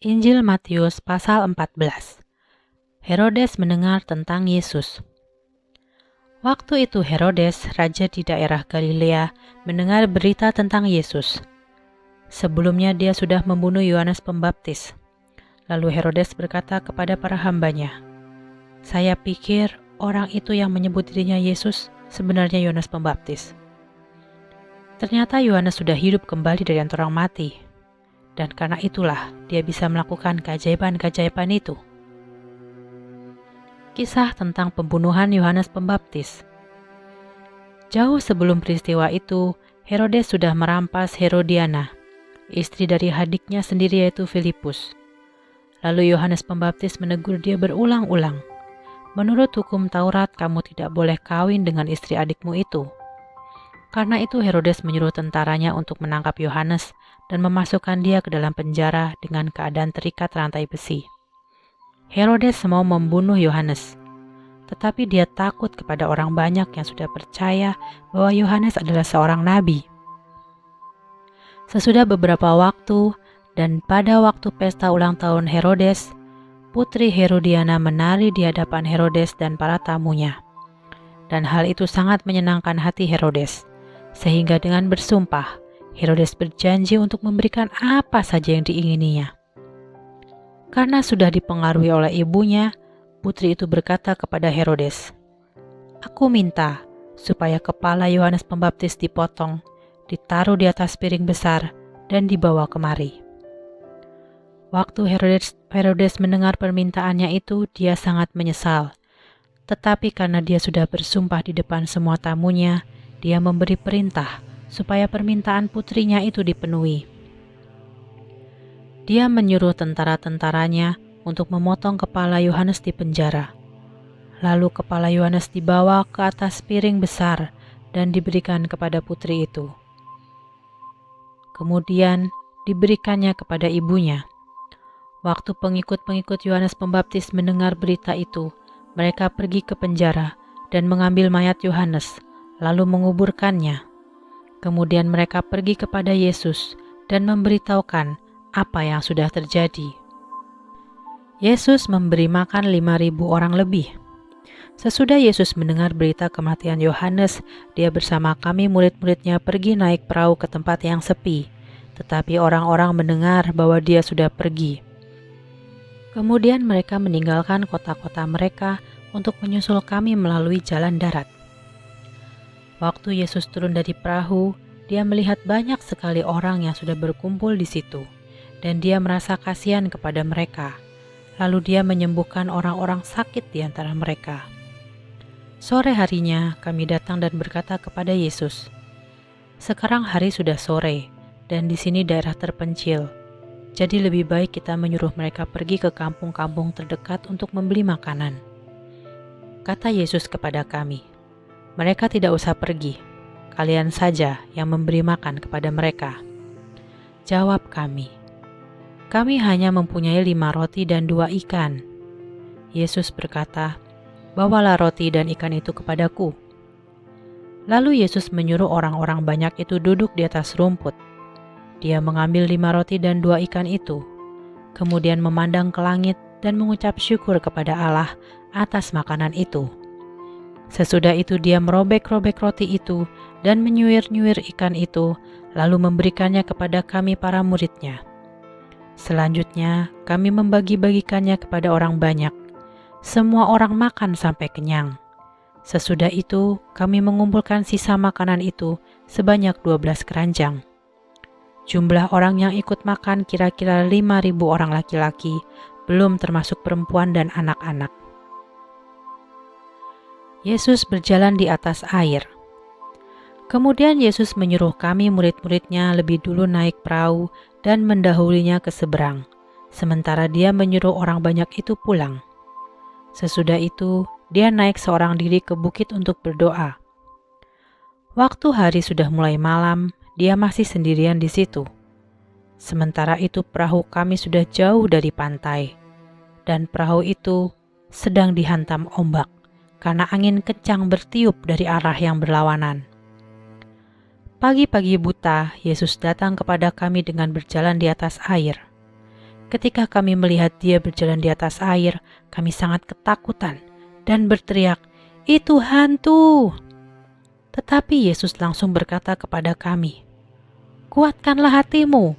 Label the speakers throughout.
Speaker 1: Injil Matius pasal 14. Herodes mendengar tentang Yesus. Waktu itu Herodes, raja di daerah Galilea, mendengar berita tentang Yesus. Sebelumnya dia sudah membunuh Yohanes Pembaptis. Lalu Herodes berkata kepada para hambanya, "Saya pikir orang itu yang menyebut dirinya Yesus sebenarnya Yohanes Pembaptis." Ternyata Yohanes sudah hidup kembali dari antara orang mati. Dan karena itulah dia bisa melakukan keajaiban-keajaiban itu. Kisah tentang pembunuhan Yohanes Pembaptis. Jauh sebelum peristiwa itu, Herodes sudah merampas Herodiana, istri dari adiknya sendiri yaitu Filipus. Lalu Yohanes Pembaptis menegur dia berulang-ulang. "Menurut hukum Taurat, kamu tidak boleh kawin dengan istri adikmu itu." Karena itu Herodes menyuruh tentaranya untuk menangkap Yohanes dan memasukkan dia ke dalam penjara dengan keadaan terikat rantai besi. Herodes mau membunuh Yohanes, tetapi dia takut kepada orang banyak yang sudah percaya bahwa Yohanes adalah seorang nabi. Sesudah beberapa waktu, dan pada waktu pesta ulang tahun Herodes, putri Herodiana menari di hadapan Herodes dan para tamunya. Dan hal itu sangat menyenangkan hati Herodes, sehingga dengan bersumpah, Herodes berjanji untuk memberikan apa saja yang diingininya. Karena sudah dipengaruhi oleh ibunya, putri itu berkata kepada Herodes, "Aku minta supaya kepala Yohanes Pembaptis dipotong, ditaruh di atas piring besar, dan dibawa kemari." Waktu Herodes mendengar permintaannya itu, dia sangat menyesal. Tetapi karena dia sudah bersumpah di depan semua tamunya, dia memberi perintah supaya permintaan putrinya itu dipenuhi. Dia menyuruh tentara-tentaranya untuk memotong kepala Yohanes di penjara. Lalu kepala Yohanes dibawa ke atas piring besar dan diberikan kepada putri itu. Kemudian diberikannya kepada ibunya. Waktu pengikut-pengikut Yohanes Pembaptis mendengar berita itu, mereka pergi ke penjara dan mengambil mayat Yohanes, lalu menguburkannya. Kemudian mereka pergi kepada Yesus dan memberitahukan apa yang sudah terjadi. Yesus memberi makan 5.000 orang lebih. Sesudah Yesus mendengar berita kematian Yohanes, dia bersama kami murid-muridnya pergi naik perahu ke tempat yang sepi. Tetapi orang-orang mendengar bahwa dia sudah pergi. Kemudian mereka meninggalkan kota-kota mereka untuk menyusul kami melalui jalan darat. Waktu Yesus turun dari perahu, dia melihat banyak sekali orang yang sudah berkumpul di situ, dan dia merasa kasihan kepada mereka. Lalu dia menyembuhkan orang-orang sakit di antara mereka. Sore harinya kami datang dan berkata kepada Yesus, "Sekarang hari sudah sore, dan di sini daerah terpencil. Jadi lebih baik kita menyuruh mereka pergi ke kampung-kampung terdekat untuk membeli makanan." Kata Yesus kepada kami, "Mereka tidak usah pergi, kalian saja yang memberi makan kepada mereka." Jawab kami, "Kami hanya mempunyai 5 roti dan 2 ikan." Yesus berkata, "Bawalah roti dan ikan itu kepadaku." Lalu Yesus menyuruh orang-orang banyak itu duduk di atas rumput. Dia mengambil 5 roti dan 2 ikan itu, kemudian memandang ke langit dan mengucap syukur kepada Allah atas makanan itu. Sesudah itu dia merobek-robek roti itu dan menyuir-nyuir ikan itu, lalu memberikannya kepada kami para muridnya. Selanjutnya kami membagi-bagikannya kepada orang banyak. Semua orang makan sampai kenyang. Sesudah itu kami mengumpulkan sisa makanan itu sebanyak 12 keranjang. Jumlah orang yang ikut makan kira-kira 5.000 orang laki-laki, belum termasuk perempuan dan anak-anak. Yesus berjalan di atas air. Kemudian Yesus menyuruh kami murid-muridnya lebih dulu naik perahu dan mendahulinya ke seberang, sementara dia menyuruh orang banyak itu pulang. Sesudah itu, dia naik seorang diri ke bukit untuk berdoa. Waktu hari sudah mulai malam, dia masih sendirian di situ. Sementara itu perahu kami sudah jauh dari pantai, dan perahu itu sedang dihantam ombak, karena angin kencang bertiup dari arah yang berlawanan. Pagi-pagi buta, Yesus datang kepada kami dengan berjalan di atas air. Ketika kami melihat dia berjalan di atas air, kami sangat ketakutan dan berteriak, "Itu hantu!" Tetapi Yesus langsung berkata kepada kami, "Kuatkanlah hatimu,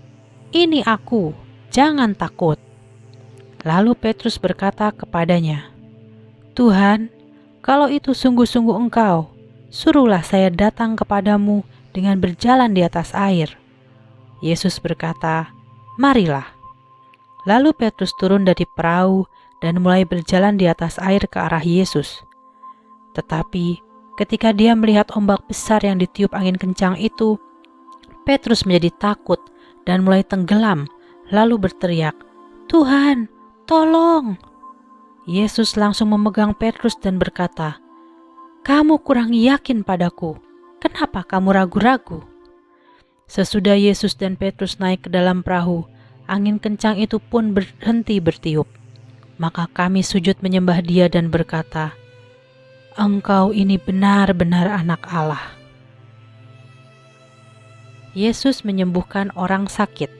Speaker 1: ini aku, jangan takut." Lalu Petrus berkata kepadanya, "Tuhan, kalau itu sungguh-sungguh Engkau, suruhlah saya datang kepadamu dengan berjalan di atas air." Yesus berkata, "Marilah." Lalu Petrus turun dari perahu dan mulai berjalan di atas air ke arah Yesus. Tetapi ketika dia melihat ombak besar yang ditiup angin kencang itu, Petrus menjadi takut dan mulai tenggelam, lalu berteriak, "Tuhan, tolong!" Yesus langsung memegang Petrus dan berkata, "Kamu kurang yakin padaku. Kenapa kamu ragu-ragu?" Sesudah Yesus dan Petrus naik ke dalam perahu, angin kencang itu pun berhenti bertiup. Maka kami sujud menyembah Dia dan berkata, "Engkau ini benar-benar Anak Allah." Yesus menyembuhkan orang sakit.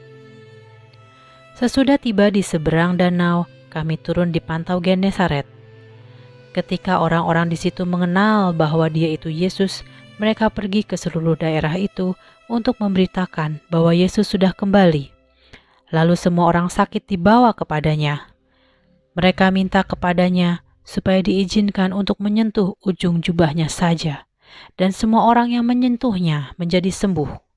Speaker 1: Sesudah tiba di seberang danau, kami turun di Pantau Genesaret. Ketika orang-orang di situ mengenal bahwa Dia itu Yesus, mereka pergi ke seluruh daerah itu untuk memberitakan bahwa Yesus sudah kembali. Lalu semua orang sakit dibawa kepadanya. Mereka minta kepadanya supaya diizinkan untuk menyentuh ujung jubahnya saja, dan semua orang yang menyentuhnya menjadi sembuh.